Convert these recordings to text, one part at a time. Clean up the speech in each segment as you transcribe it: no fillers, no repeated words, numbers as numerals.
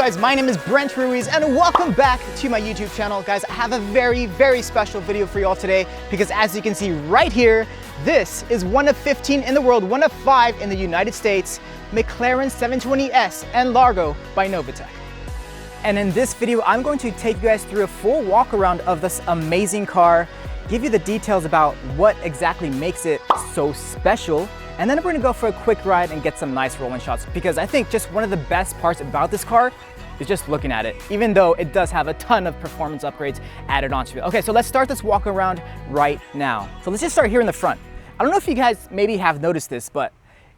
guys? My name is Brent Ruiz and welcome back to my YouTube channel. Guys, I have a very special video for you all today because as you can see right here, this is one of 15 in the world, one of 5 in the United States, McLaren 720S N-Largo by Novitec. And in this video, I'm going to take you guys through a full walk around of this amazing car, give you the details about what exactly makes it so special, and then we're gonna go for a quick ride and get some nice rolling shots because I think just one of the best parts about this car is just looking at it, even though it does have a ton of performance upgrades added onto it. Okay, so let's start this walk around right now. So let's just start here in the front. I don't know if you guys maybe have noticed this, but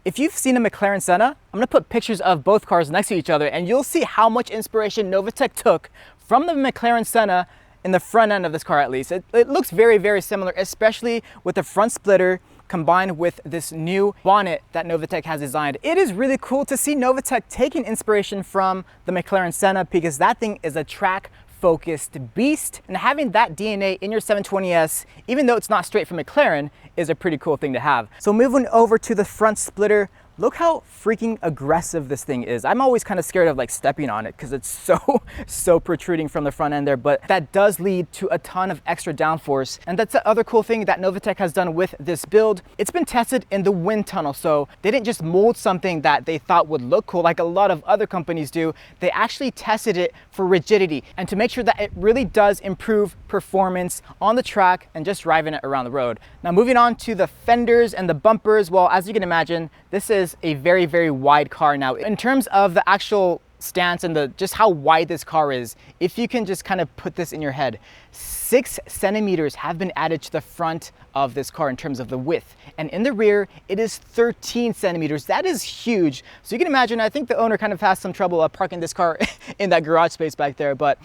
if you've seen a McLaren Senna, I'm gonna put pictures of both cars next to each other and you'll see how much inspiration Novitec took from the McLaren Senna in the front end of this car at least. It looks very similar, especially with the front splitter combined with this new bonnet that Novitec has designed. It is really cool to see Novitec taking inspiration from the McLaren Senna because that thing is a track-focused beast, and having that DNA in your 720S, even though it's not straight from McLaren, is a pretty cool thing to have. So moving over to the front splitter, look how freaking aggressive this thing is. I'm always kind of scared of like stepping on it because it's so protruding from the front end there, but that does lead to a ton of extra downforce. And that's the other cool thing that Novitec has done with this build. It's been tested in the wind tunnel, so they didn't just mold something that they thought would look cool like a lot of other companies do. They actually tested it for rigidity and to make sure that it really does improve performance on the track and just driving it around the road. Now moving on to the fenders and the bumpers, well, as you can imagine, this is a very wide car. Now in terms of the actual stance and just how wide this car is, if you can just kind of put this in your head, 6 centimeters have been added to the front of this car in terms of the width, and in the rear it is 13 centimeters. That is huge. So you can imagine, I think the owner kind of has some trouble parking this car in that garage space back there, but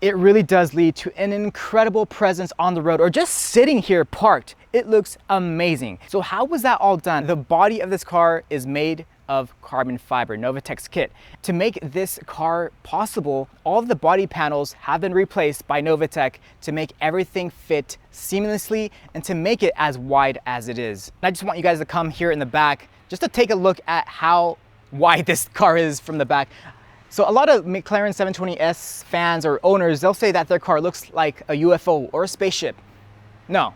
it really does lead to an incredible presence on the road or just sitting here parked. It looks amazing. So how was that all done? The body of this car is made of carbon fiber, Novitec's kit. To make this car possible, all of the body panels have been replaced by Novitec to make everything fit seamlessly and to make it as wide as it is. And I just want you guys to come here in the back just to take a look at how wide this car is from the back. So a lot of McLaren 720S fans or owners, they'll say that their car looks like a UFO or a spaceship. No,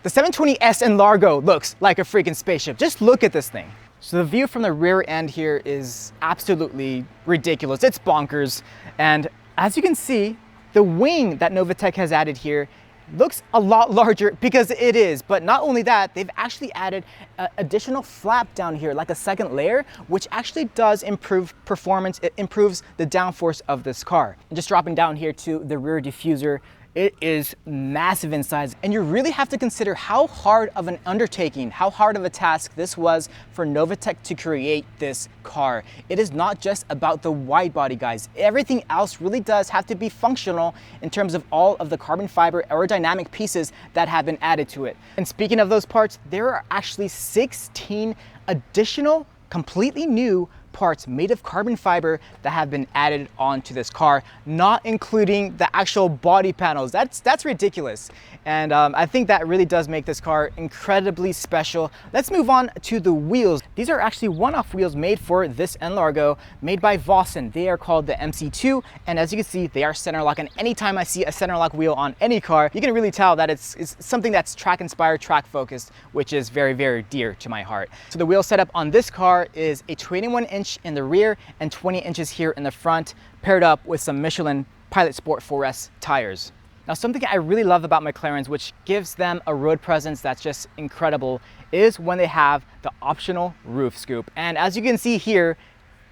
the 720S N-Largo looks like a freaking spaceship. Just look at this thing. So the view from the rear end here is absolutely ridiculous. It's bonkers. And as you can see, the wing that Novitec has added here looks a lot larger because it is, but not only that, they've actually added an additional flap down here, like a second layer, which actually does improve performance. It improves the downforce of this car. And just dropping down here to the rear diffuser, it is massive in size, and you really have to consider how hard of an undertaking, how hard of a task this was for Novitec to create this car. It is not just about the wide body, guys. Everything else really does have to be functional in terms of all of the carbon fiber aerodynamic pieces that have been added to it. And speaking of those parts, there are actually 16 additional completely new parts made of carbon fiber that have been added onto this car, not including the actual body panels. That's ridiculous. And I think that really does make this car incredibly special. Let's move on to the wheels. These are actually one-off wheels made for this N-Largo, made by Vossen. They are called the MC2, and as you can see, they are center lock. And anytime I see a center lock wheel on any car, you can really tell that it's something that's track inspired, track focused, which is very dear to my heart. So the wheel setup on this car is a 21-inch in the rear and 20 inches here in the front, paired up with some Michelin Pilot Sport 4S tires. Now, something I really love about McLaren's, which gives them a road presence that's just incredible, is when they have the optional roof scoop. And as you can see here,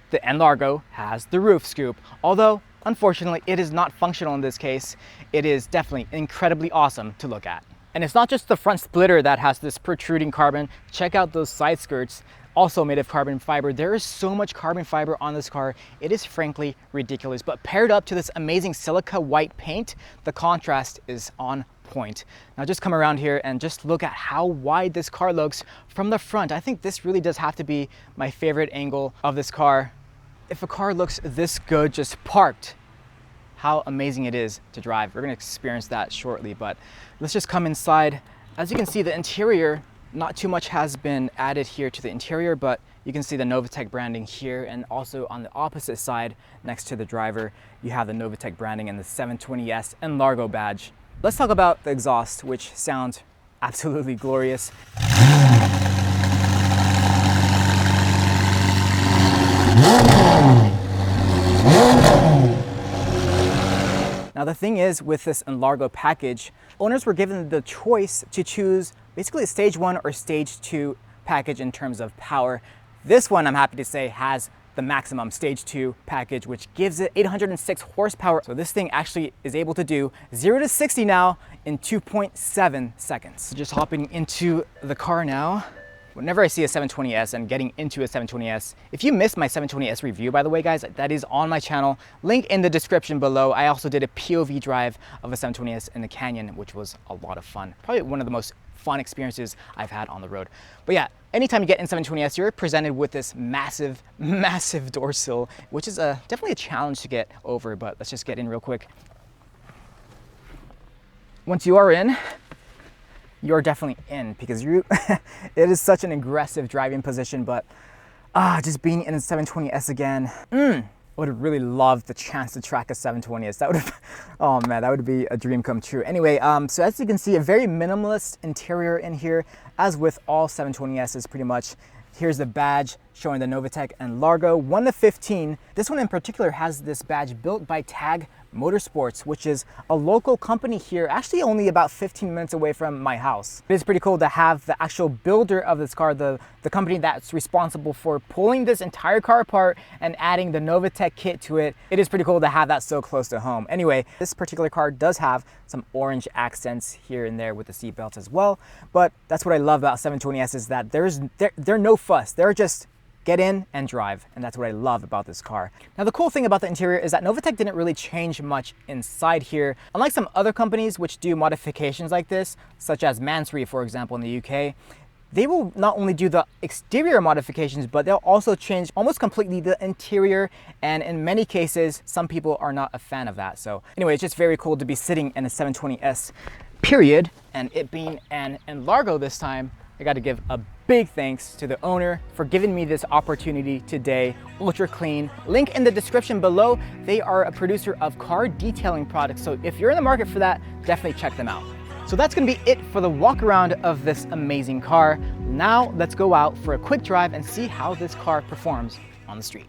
the N-Largo has the roof scoop. Although, unfortunately, it is not functional in this case, it is definitely incredibly awesome to look at. And it's not just the front splitter that has this protruding carbon. Check out those side skirts, also made of carbon fiber. There is so much carbon fiber on this car, it is frankly ridiculous. But paired up to this amazing silica white paint, the contrast is on point. Now just come around here and just look at how wide this car looks from the front. I think this really does have to be my favorite angle of this car. If a car looks this good just parked, how amazing it is to drive. We're gonna experience that shortly, but let's just come inside. As you can see, the interior, not too much has been added here to the interior, but You can see the Novitec branding here, and also on the opposite side next to the driver, you have the Novitec branding and the 720S N-Largo badge. Let's talk about the exhaust, which sounds absolutely glorious. Now the thing is, with this N-Largo package, owners were given the choice to choose basically a stage 1 or stage 2 package in terms of power. This one, I'm happy to say, has the maximum stage 2 package, which gives it 806 horsepower. So this thing actually is able to do 0 to 60 now in 2.7 seconds. So just hopping into the car now. Whenever I see a 720S and getting into a 720S, if you missed my 720S review, by the way, guys, that is on my channel. Link in the description below. I also did a POV drive of a 720S in the canyon, which was a lot of fun. Probably one of the most fun experiences I've had on the road. But yeah, anytime you get in 720S, you're presented with this massive, massive door sill, which is definitely a challenge to get over, but let's just get in real quick. Once you are in, you're definitely in, because it is such an aggressive driving position. But just being in a 720S again, I would have really loved the chance to track a 720S. That would have, oh man, that would be a dream come true. Anyway, so as you can see, a very minimalist interior in here, as with all 720Ss pretty much. Here's the badge showing the Novitec N-Largo 1 of 15. This one in particular has this badge built by Tag Motorsports, which is a local company here, actually only about 15 minutes away from my house. It is pretty cool to have the actual builder of this car, the company that's responsible for pulling this entire car apart and adding the Novitec kit to it. It is pretty cool to have that so close to home. Anyway, this particular car does have some orange accents here and there with the seat belts as well, but that's what I love about 720S, is that they're no fuss. They're just get in and drive, and that's what I love about this car. Now the cool thing about the interior is that Novitec didn't really change much inside here. Unlike some other companies which do modifications like this, such as Mansory, for example, in the UK, they will not only do the exterior modifications, but they'll also change almost completely the interior, and in many cases, some people are not a fan of that. So anyway, it's just very cool to be sitting in a 720S, period, and it being an N-Largo this time. I got to give a big thanks to the owner for giving me this opportunity today. Ultra clean. Link in the description below. They are a producer of car detailing products, so if you're in the market for that, definitely check them out. So that's gonna be it for the walk around of this amazing car. Now let's go out for a quick drive and see how this car performs on the street.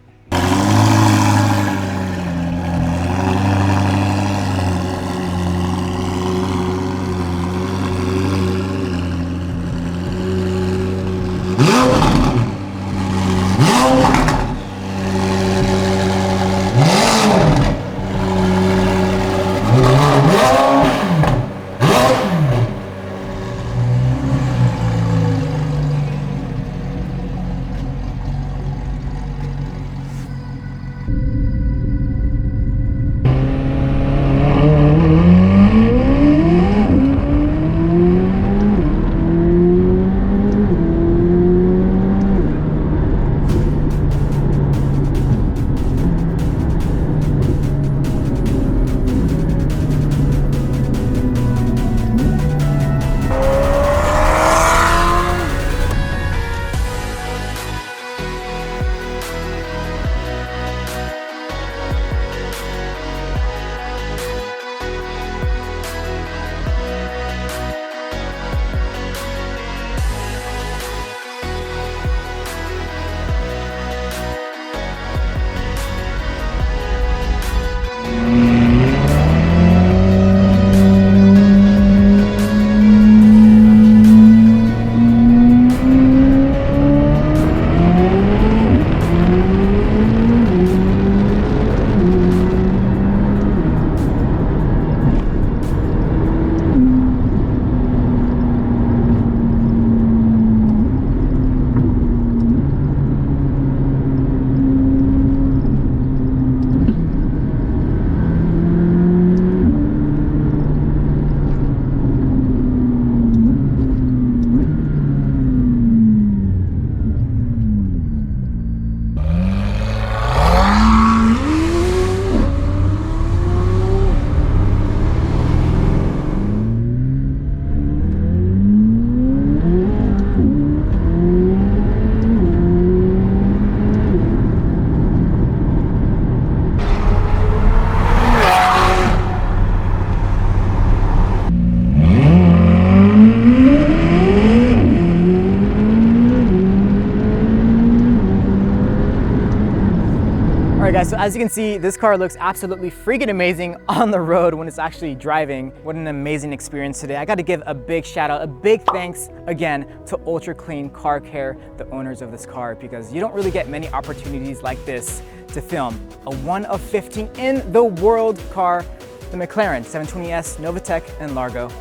Guys, so as you can see, this car looks absolutely freaking amazing on the road when it's actually driving. What an amazing experience today. I got to give a big shout out, a big thanks again to Ultra Clean Car Care, the owners of this car, because you don't really get many opportunities like this to film a 1 of 15 in the world car, the McLaren 720S Novitec N-Largo.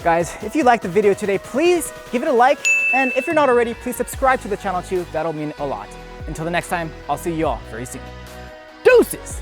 Guys, if you liked the video today, please give it a like. And if you're not already, please subscribe to the channel too. That'll mean a lot. Until the next time, I'll see you all very soon. Deuces!